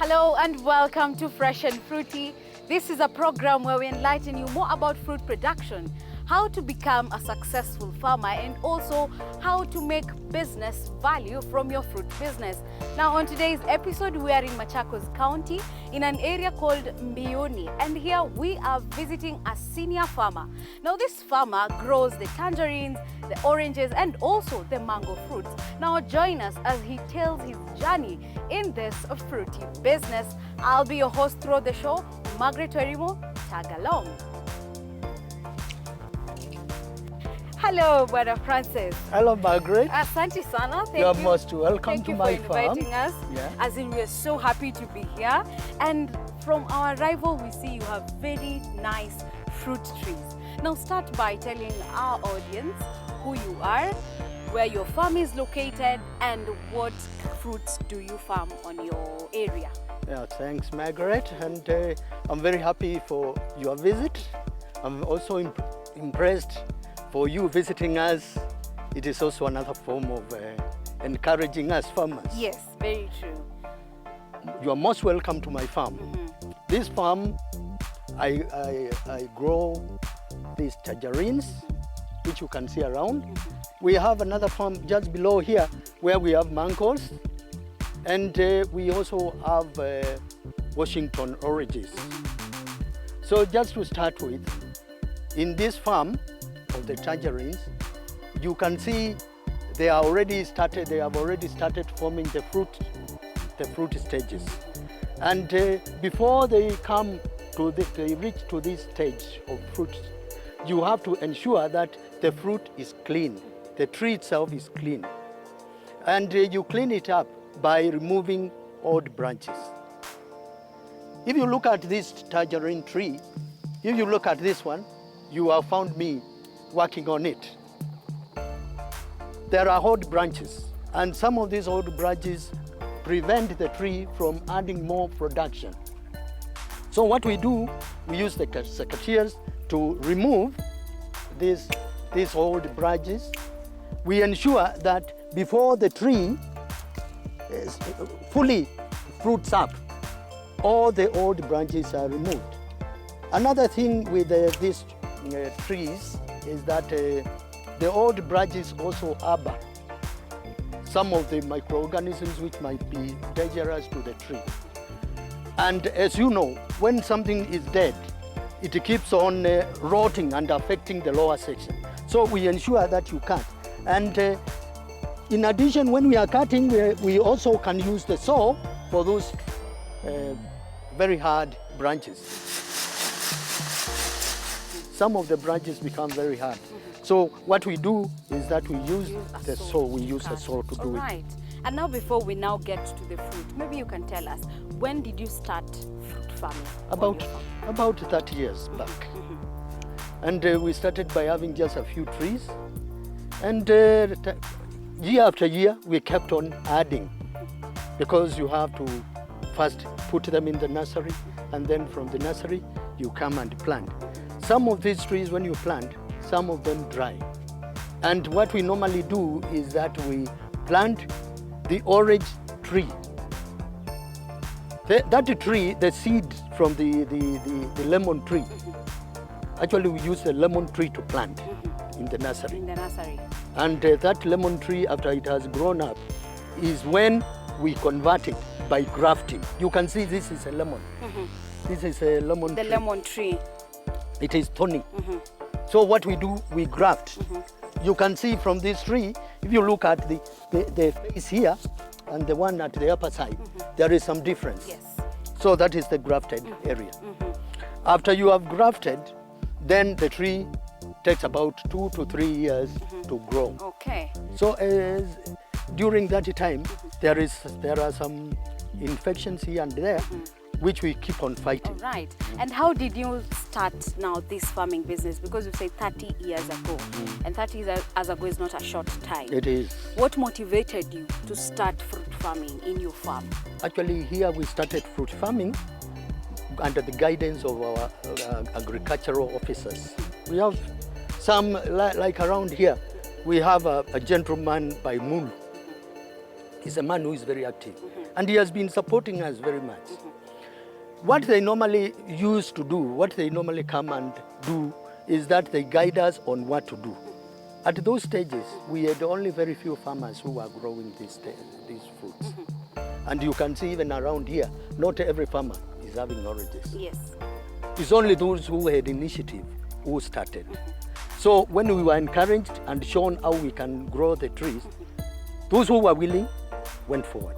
Hello and welcome to Fresh and Fruity. This is a program where we enlighten you more about fruit production, how to become a successful farmer, and also how to make business value from your fruit business. Now on today's episode, we are in Machakos County in an area called Mbiuni, and here we are visiting a senior farmer. Now this farmer grows the tangerines, the oranges, and also the mango fruits. Now join us as he tells his journey in this fruity business. I'll be your host throughout the show, Margaret Werimo. Tag along. Hello, Brother Francis. Hello, Margaret. Asante sana. Thank You're you. most welcome Thank to you my for farm. inviting us. Yeah. As in, we're so happy to be here. And from our arrival, we see you have very nice fruit trees. Now start by telling our audience who you are, where your farm is located, and what fruits do you farm on your area. Yeah, thanks, Margaret. And I'm very happy for your visit. I'm also impressed for you visiting us. It is also another form of encouraging us farmers. Yes, very true. You are most welcome to my farm. This farm, I grow these tangerines, which you can see around. We have another farm just below here where we have mangoes, and we also have Washington oranges. So just to start with, in this farm of the tangerines, you can see they have already started forming the fruit stages. And before they reach to this stage of fruit, you have to ensure that the fruit is clean. The tree itself is clean. And you clean it up by removing old branches. If you look at this tangerine tree, if you look at this one, you have found me working on it. There are old branches, and some of these old branches prevent the tree from adding more production. So what we do, we use the secateurs to remove these old branches. We ensure that before the tree fully fruits up, all the old branches are removed. Another thing with these trees is that the old branches also harbor some of the microorganisms which might be dangerous to the tree. And as you know, when something is dead, it keeps on rotting and affecting the lower section. So we ensure that you cut. And in addition, when we are cutting, we also can use the saw for those very hard branches. Some of the branches become very hard. So what we do is that we use the saw. We use a saw to do it. Right. And now before we now get to the fruit, maybe you can tell us, when did you start fruit farming? About 30 years back. And we started by having just a few trees. And year after year, we kept on adding, because you have to first put them in the nursery, and then from the nursery, you come and plant. Some of these trees, when you plant, some of them dry. And what we normally do is that we plant the orange tree. That tree, the seed from the lemon tree, actually we use the lemon tree to plant in the nursery. And that lemon tree, after it has grown up, is when we convert it by grafting. You can see this is a lemon. This is a lemon tree. The lemon tree. It is thorny. So what we do, we graft. You can see from this tree, if you look at the face here and the one at the upper side, there is some difference. Yes. So that is the grafted area. After you have grafted, then the tree takes about 2 to 3 years to grow. Okay. So during that time, there are some infections here and there, which we keep on fighting. All right. And how did you start now this farming business? Because you say 30 years ago, and 30 years ago is not a short time. It is. What motivated you to start fruit farming in your farm? Actually, here we started fruit farming under the guidance of our agricultural officers. We have some, like around here, we have a gentleman by Mulu. He's a man who is very active. And he has been supporting us very much. What they normally used to do, what they normally come and do, is that they guide us on what to do. At those stages, we had only very few farmers who were growing these fruits. And you can see even around here, not every farmer is having oranges. Yes. It's only those who had initiative who started. So when we were encouraged and shown how we can grow the trees, those who were willing went forward.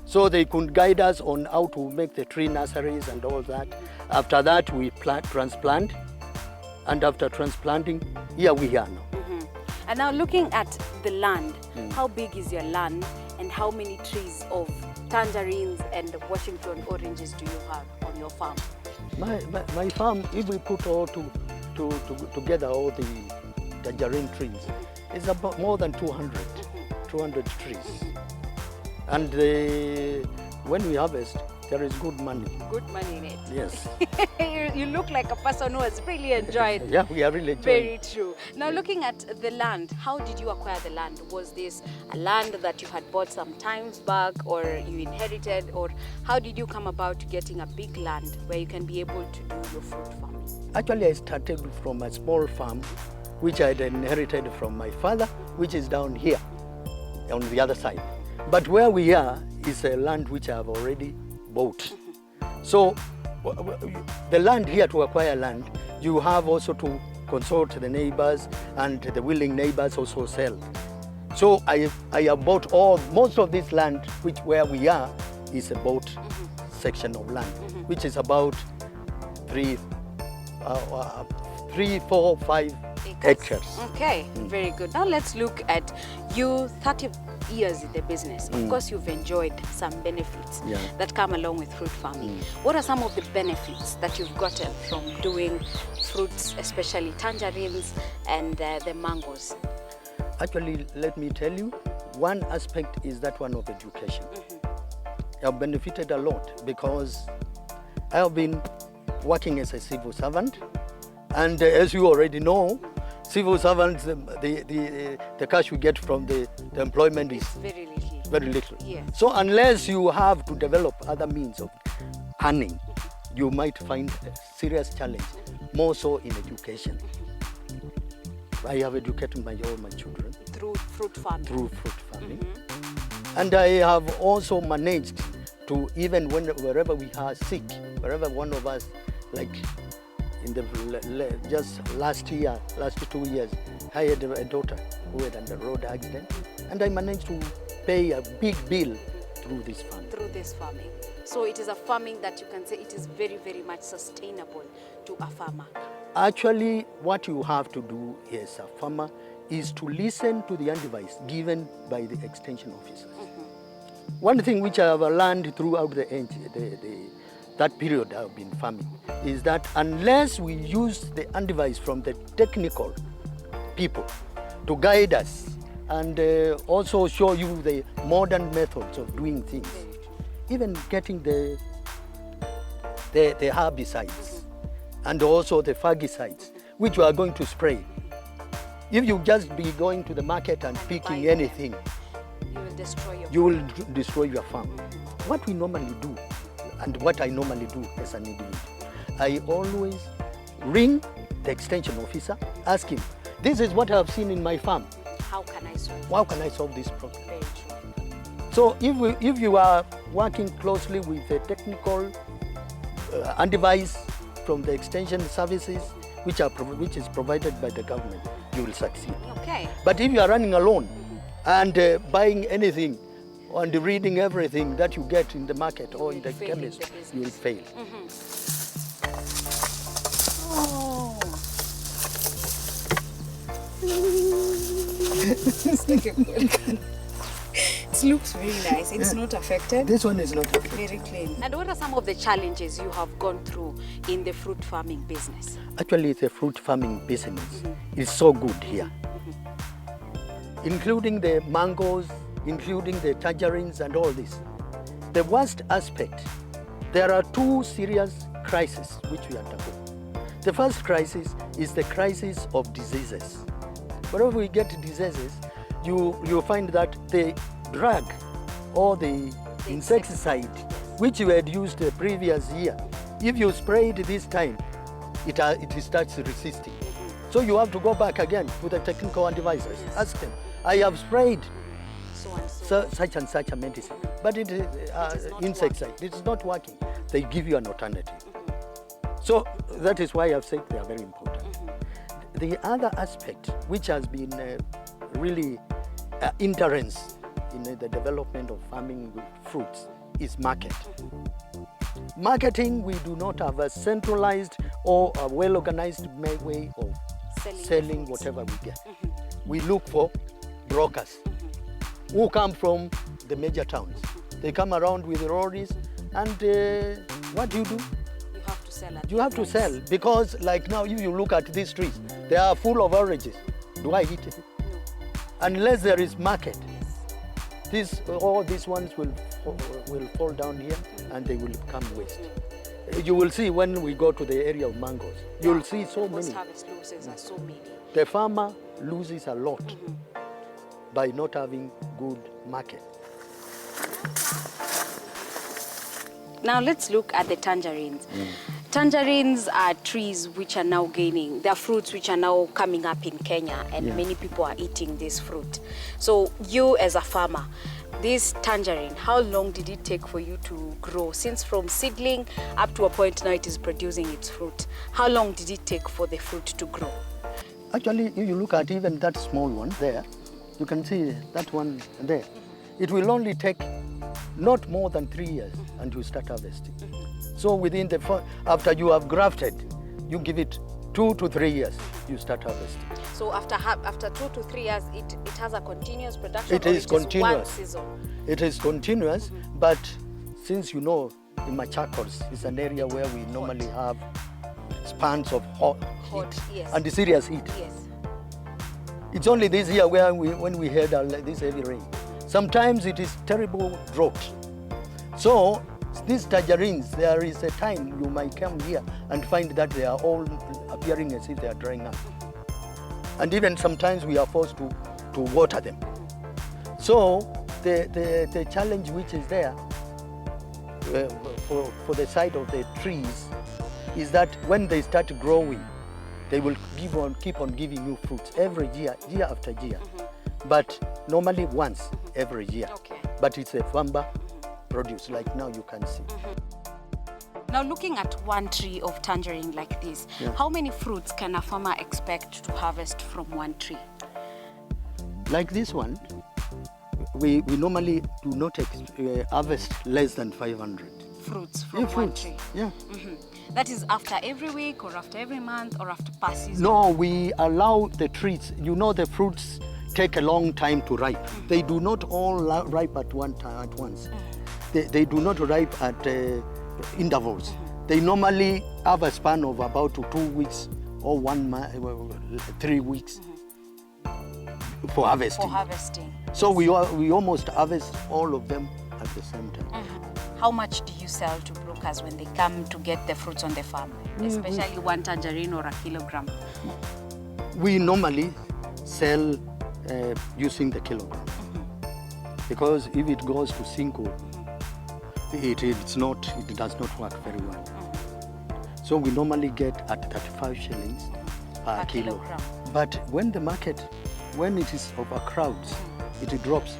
So they could guide us on how to make the tree nurseries and all that. After that, we transplant. And after transplanting, here we are now. And now looking at the land, how big is your land and how many trees of tangerines and Washington oranges do you have on your farm? My farm, if we put all together all the tangerine trees, it's about more than 200 trees. And when we harvest, there is good money. Good money in it. Yes. You look like a person who has really enjoyed. Yeah, we are really enjoying. Very true. Now looking at the land, how did you acquire the land? Was this a land that you had bought some times back or you inherited, or how did you come about getting a big land where you can be able to do your fruit farming? Actually, I started from a small farm which I had inherited from my father, which is down here on the other side. But where we are is a land which I have already bought. So the land here, to acquire land, you have also to consult the neighbors, and the willing neighbors also sell. So I have bought most of this land, where we are is a bought section of land, which is about 3, 4, 5 acres. Okay, very good. Now let's look at you 30 years in the business. Of course, you've enjoyed some benefits that come along with fruit farming. What are some of the benefits that you've gotten from doing fruits, especially tangerines and the mangoes? Actually, let me tell you, one aspect is that one of education. I have benefited a lot because I have been working as a civil servant, and as you already know, civil servants, the cash we get from the employment is very little. Very little. Yeah. So unless you have to develop other means of earning, you might find a serious challenge, more so in education. I have educated all my children through fruit farming. And I have also managed to, even wherever we are sick, wherever one of us, like in the just last 2 years, I had a daughter who had a road accident, and I managed to pay a big bill through this farming. Through this farming. So it is a farming that you can say it is very, very much sustainable to a farmer. Actually, what you have to do as a farmer is to listen to the advice given by the extension officers. One thing which I have learned throughout that period I have been farming is that unless we use the advice from the technical people to guide us and also show you the modern methods of doing things, even getting the herbicides and also the fungicides which we are going to spray. If you just be going to the market and picking anything, you will destroy your farm. What we normally do, and what I normally do as an individual, I always ring the extension officer, ask him, this is what I have seen in my farm. How can I solve it? How can I solve this problem? Very true. So if you are working closely with the technical advice from the extension services, which is provided by the government, you will succeed. Okay. But if you are running alone and buying anything and reading everything that you get in the market or in the chemist, you will fail. Oh. It looks very nice. It's not affected. This one is not affected. Very clean. And what are some of the challenges you have gone through in the fruit farming business? Actually, the fruit farming business is so good here, including the mangoes, including the tangerines and all this. The worst aspect, there are two serious crises which we undergo. The first crisis is the crisis of diseases. Whenever we get diseases, you find that the drug or the insecticide, which you had used the previous year. If you spray it this time, it starts resisting. So you have to go back again to the technical advisors. Ask them, I have sprayed such and such a medicine, but it is insecticide. It is not working. They give you an alternative. So that is why I've said they are very important. The other aspect, which has been really interest in the development of farming with fruits, is market. Marketing, we do not have a centralized or a well-organized way of selling whatever we get. We look for brokers who come from the major towns. They come around with lorries, and what do? You have to sell. You have to sell, because like now, if you look at these trees, they are full of oranges. Do I eat it? No. Unless there is market. All these ones will fall down here, and they will become waste. You will see when we go to the area of mangoes, you will see so many. Harvest losses are so many. The farmer loses a lot by not having good market. Now let's look at the tangerines. Tangerines are trees which are now gaining, they are fruits which are now coming up in Kenya, and many people are eating this fruit. So you as a farmer, this tangerine, how long did it take for you to grow? Since from seedling up to a point now it is producing its fruit, how long did it take for the fruit to grow? Actually, if you look at even that small one there, you can see that one there. It will only take not more than 3 years and you start harvesting. So within after you have grafted, you give it 2 to 3 years, you start harvesting. So after 2 to 3 years, it has a continuous production? It is continuous. One season? It is continuous, but since you know, in Machakos, it's an area where we normally have spans of hot heat and serious heat. Yes. It's only this year where when we had this heavy rain. Sometimes it is terrible drought. So these tangerines, there is a time you might come here and find that they are all appearing as if they are drying up. And even sometimes we are forced to water them. So the challenge which is there for the side of the trees is that when they start growing, they will keep on giving you fruits every year, year after year. But normally once every year. Okay. But it's a farmer produce, like now you can see. Now looking at one tree of tangerine like this, how many fruits can a farmer expect to harvest from one tree? Like this one, we normally do not harvest less than 500. Fruits from one tree? Yeah. That is after every week or after every month or after per season? No, we allow the trees, you know the fruits take a long time to ripe. They do not all ripe at once. They do not ripe at intervals. They normally have a span of about 2 weeks or 1 month, 3 weeks for harvesting. So we almost harvest all of them at the same time. How much do you sell to brokers when they come to get the fruits on the farm, especially one tangerine or a kilogram? We normally sell using the kilogram, because if it goes to single, it does not work very well. So we normally get at 35 shillings per kilogram. But when the market, when it is over crowds, it drops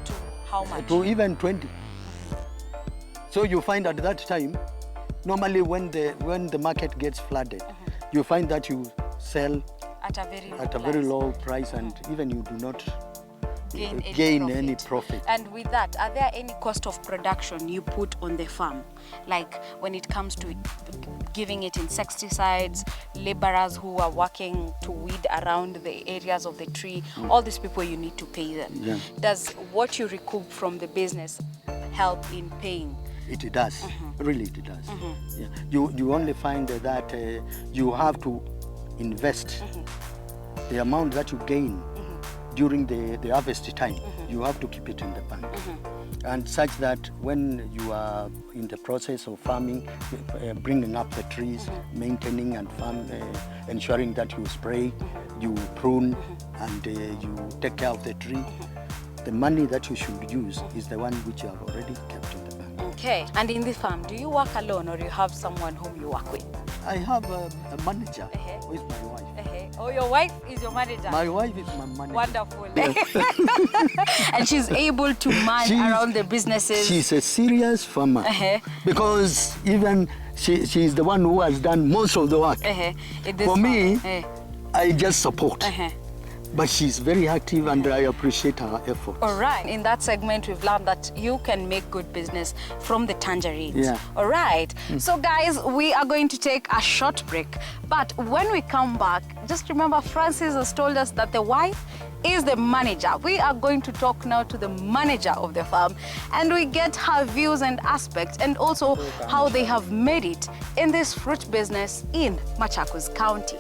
to how much? To even 20. So you find at that time, normally when the market gets flooded, you find that you sell at a very low price, and even you do not gain any profit. And with that, are there any cost of production you put on the farm? Like when it comes to giving it insecticides, laborers who are working to weed around the areas of the tree, all these people, you need to pay them. Yeah. Does what you recoup from the business help in paying? It does, really it does. Yeah. You only find that you have to invest the amount that you gain during the harvest time. You have to keep it in the bank. And such that when you are in the process of farming, bringing up the trees, maintaining and ensuring that you spray, you prune, and you take care of the tree, the money that you should use is the one which you have already kept in the bank. Okay. And in the farm, do you work alone or you have someone whom you work with? I have a manager who is my wife. Oh, your wife is your manager? My wife is my manager. Wonderful. And she's able to man around the businesses. She's a serious farmer because even she's the one who has done most of the work. For me, I just support. But she's very active and I appreciate her effort. All right. In that segment, we've learned that you can make good business from the tangerines. Yeah. All right. So guys, we are going to take a short break. But when we come back, just remember Francis has told us that the wife is the manager. We are going to talk now to the manager of the farm and we get her views and aspects and also how they have made it in this fruit business in Machakos County.